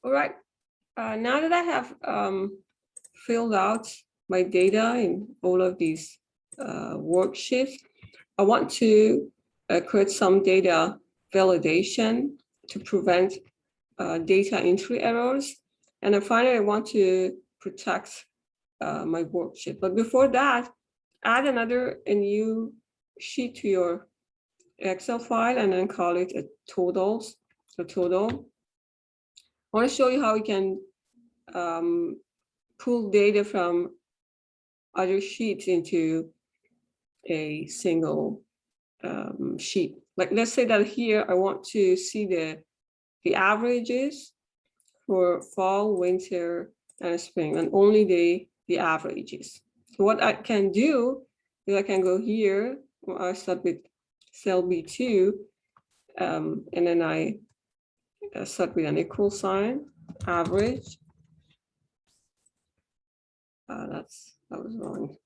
All right. Now that I have filled out my data in all of these worksheets, I want to create some data validation to prevent data entry errors. And then finally, I want to protect my worksheet. But before that, add a new sheet to your Excel file and then call it a total. I want to show you how we can pull data from other sheets into a single sheet. Like, let's say that here I want to see the averages for fall, winter, and spring, and only the averages. So what I can do is I can go here, I start with cell B2, and then I start with an equal sign, average. That was wrong.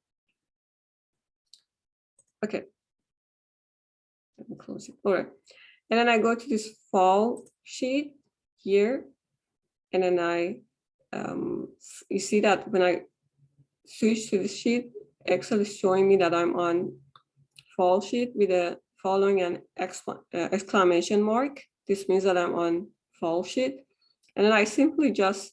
Okay. Let me close it. All right. And then I go to this fall sheet here. And then you see that when I switch to the sheet, Excel is showing me that I'm on fall sheet with a following an exclamation mark. This means that I'm on fall sheet. And then I simply just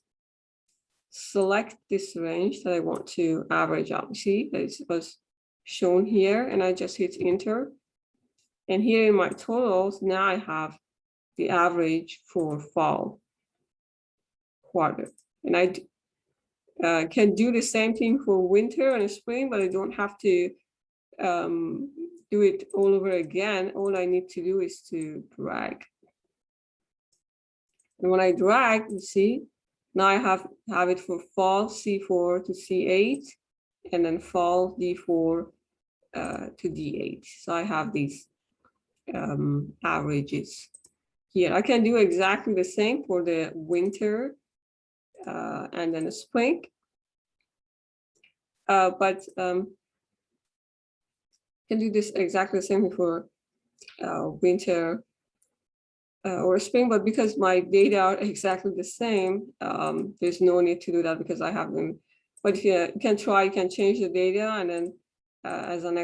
select this range that I want to average out. See, that it was shown here, and I just hit enter. And here in my totals, now I have the average for fall quarter. And I can do the same thing for winter and spring, but I don't have to do it all over again. All I need to do is to drag. And when I drag, you see, now I have it for fall C4 to C8, and then fall D4 to D8. So I have these averages here. I can do exactly the same for the winter and then the spring. But can do this exactly the same for winter or spring, but because my data are exactly the same, there's no need to do that because I have them. But if you can try, you can change the data, and then as an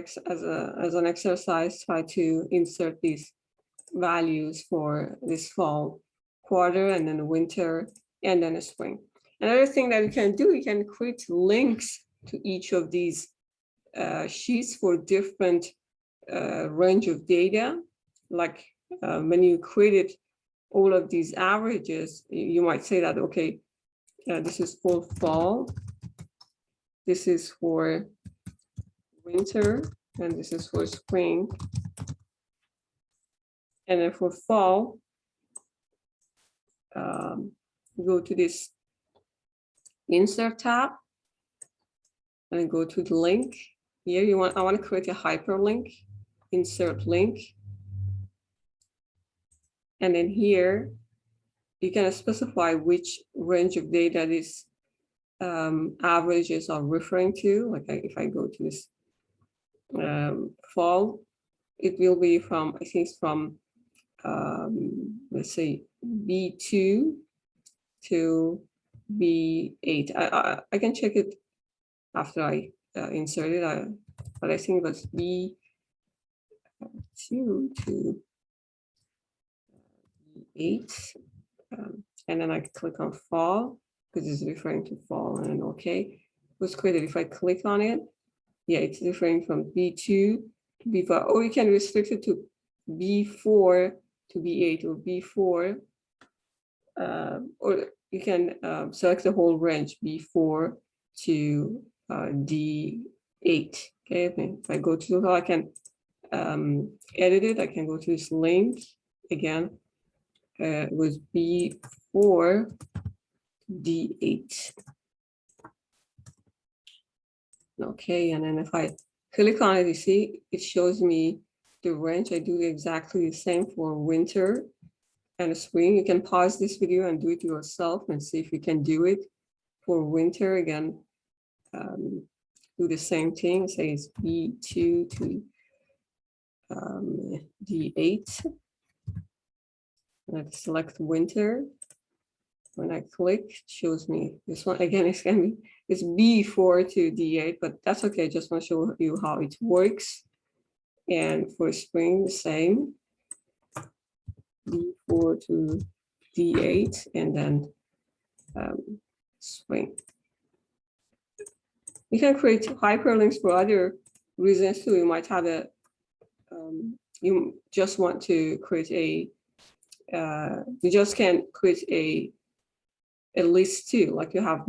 exercise, try to insert these values for this fall quarter, and then the winter, and then the spring. Another thing that you can do, you can create links to each of these sheets for different range of data. Like when you created all of these averages, you might say that, okay, this is for fall, this is for winter, and this is for spring. And then for fall, go to this insert tab and go to the link. Here I want to create a hyperlink, insert link. And then here, you can specify which range of data these averages are referring to. Like if I go to this fall, it will be from, I think it's from, let's say B2 to B8. I can check it after I insert it, but I think it was B2 to B8. And then I click on fall because it's referring to fall, and okay, it was created. If I click on it, yeah, it's referring from B2 to B5, or you can restrict it to B4 to B8 or B4, or you can select the whole range B4 to D8. Okay, if I go to, I can edit it. I can go to this link again. It was B4 D8. Okay, and then if I click on it, you see it shows me the range. I do exactly the same for winter and spring. You can pause this video and do it yourself and see if you can do it for winter again. Do the same thing. Say it's B2 to D8. Let's select winter. when I click, it shows me this one again. It's B4 to D8, but that's okay. I just want to show you how it works. And for spring, the same. B4 to D8, and then spring. You can create hyperlinks for other reasons too. You might have a, you just want to create a, you just can create a list too. Like you have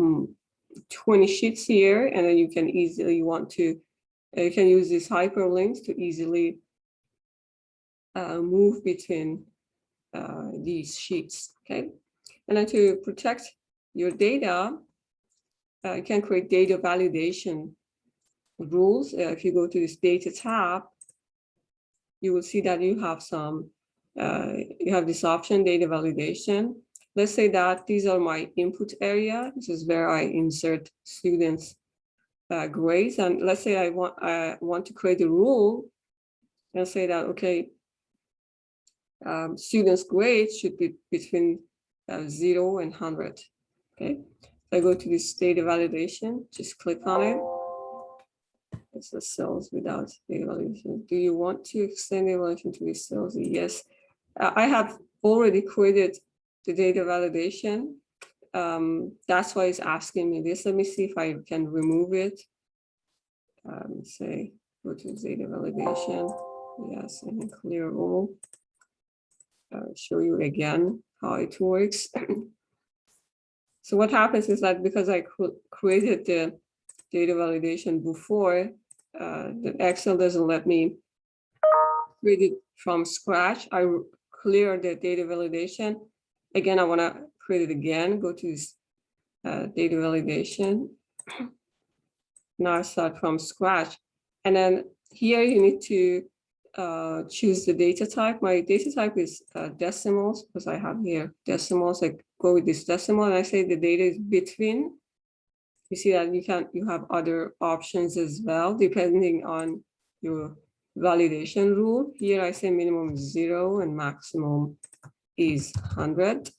20 sheets here, and then you can easily want to, you can use these hyperlinks to easily move between these sheets, okay? And then to protect your data, you can create data validation rules. If you go to this data tab, you will see that you have some, you have this option, data validation. Let's say that these are my input area. This is where I insert students' grades. And let's say I want to create a rule and say that, okay, students' grades should be between 0 and 100, okay? I go to this data validation, just click on it. It's the cells without data validation. Do you want to extend the evaluation to these cells? Yes. I have already created the data validation. That's why it's asking me this. Let me see if I can remove it. Say, go to data validation. Yes, and then clear all. Show you again how it works. So what happens is that because I created the data validation before, the Excel doesn't let me create it from scratch. I clear the data validation. Again, I want to create it again. Go to this data validation. Now I start from scratch. And then here you need to choose the data type. My data type is decimals, because I have here decimals. I go with this decimal and I say the data is between. You see that you have other options as well, depending on your validation rule. Here I say minimum is 0 and maximum is 100.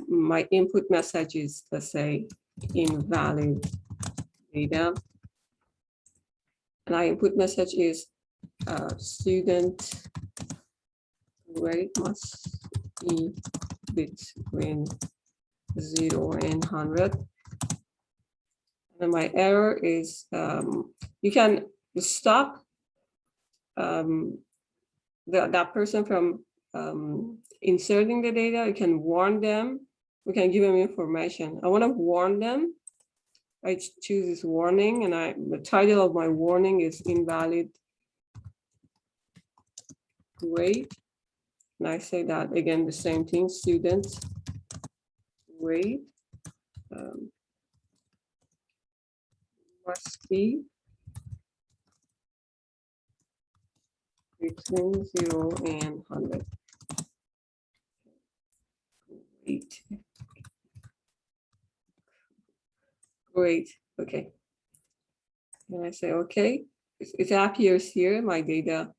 My input message is, let's say, invalid data. And my input message is student grade must be between 0 and 100. And my error is, you can stop that person from inserting the data. You can warn them. We can give them information. I want to warn them. I choose this warning, and the title of my warning is invalid grade. And I say that again, the same thing, student grade must be between 0 and 100. Great. Great. Okay. And I say, okay, it appears here, my data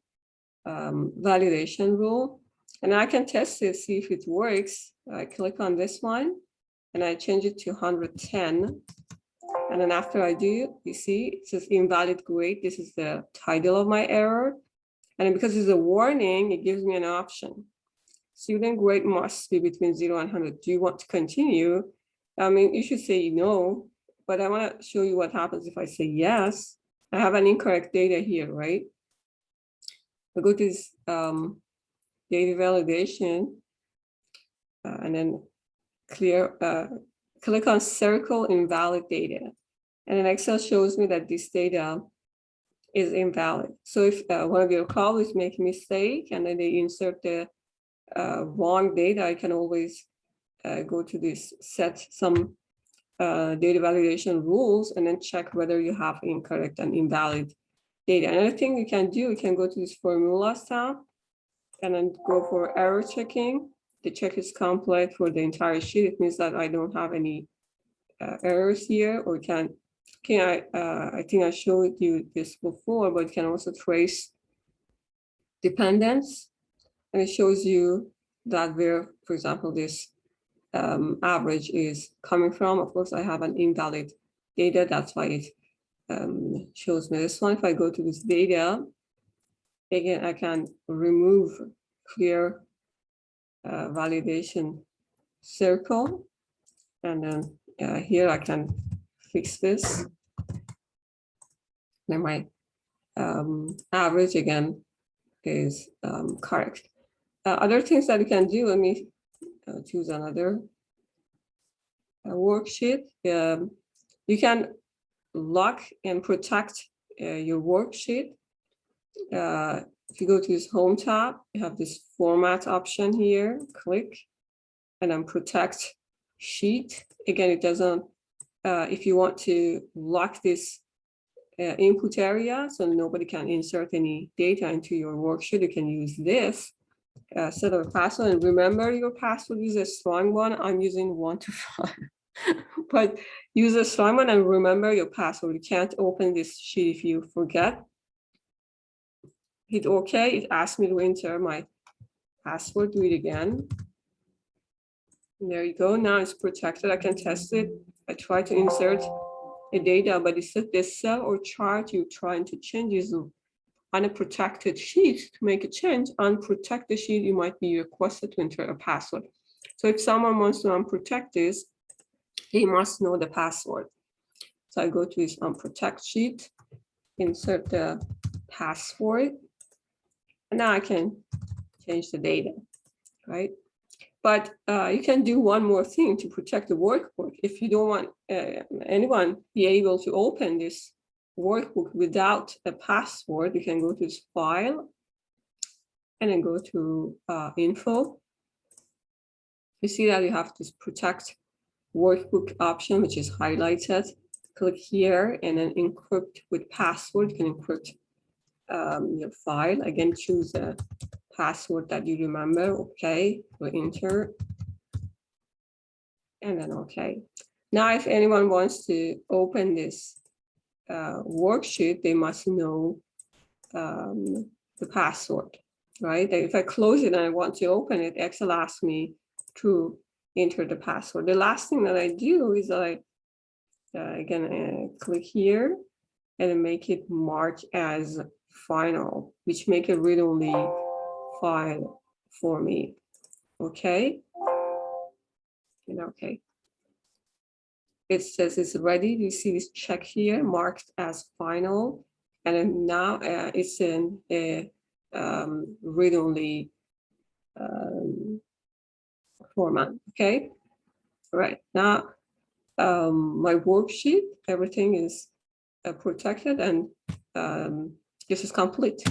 validation rule. And I can test it, see if it works. I click on this one and I change it to 110. And then after I do, you see, it says invalid grade. This is the title of my error. And because it's a warning, it gives me an option. Student grade must be between 0 and 100. Do you want to continue? I mean, you should say no, but I want to show you what happens if I say yes. I have an incorrect data here, right? I go to this data validation and then click on circle invalid data. And then Excel shows me that this data is invalid. So if one of your colleagues make a mistake and then they insert the wrong data, I can always go to this, set some data validation rules, and then check whether you have incorrect and invalid data. Another thing you can do, you can go to this formulas tab and then go for error checking. The check is complete for the entire sheet. It means that I don't have any errors here, or I think I showed you this before, but you can also trace dependence, and it shows you that where, for example, this average is coming from. Of course, I have an invalid data. That's why it shows me this one. If I go to this data, again, I can remove clear validation circle. And then here I can fix this. Then my average again is correct. Other things that you can do, let me choose another worksheet. You can lock and protect your worksheet. If you go to this home tab, you have this format option here, click, and then protect sheet. Again, it doesn't, if you want to lock this input area so nobody can insert any data into your worksheet, you can use this. Set up a password, and remember your password is a strong one. I'm using 1 to 5, but use a strong one and remember your password. You can't open this sheet if you forget. Hit OK. It asked me to enter my password. Do it again. And there you go. Now it's protected. I can test it. I try to insert a data, but it said the cell or chart you're trying to change is on a protected sheet. To make a change, unprotect the sheet, you might be requested to enter a password. So if someone wants to unprotect this, they must know the password. So I go to this unprotect sheet, insert the password, and now I can change the data, right? But you can do one more thing to protect the workbook. If you don't want anyone be able to open this workbook without a password, you can go to this file and then go to info. You see that you have this protect workbook option, which is highlighted. Click here and then encrypt with password. You can encrypt your file. Again, choose a password that you remember. Okay, we'll enter. And then okay. Now, if anyone wants to open this worksheet, they must know the password, right? If I close it and I want to open it, Excel asks me to enter the password. The last thing that I do is that I again click here and make it mark as final, which make a read-only file for me. Okay. And okay. It says it's ready. You see this check here marked as final, and then now it's in a read-only format. Okay, all right. Now my worksheet, everything is protected, and this is complete.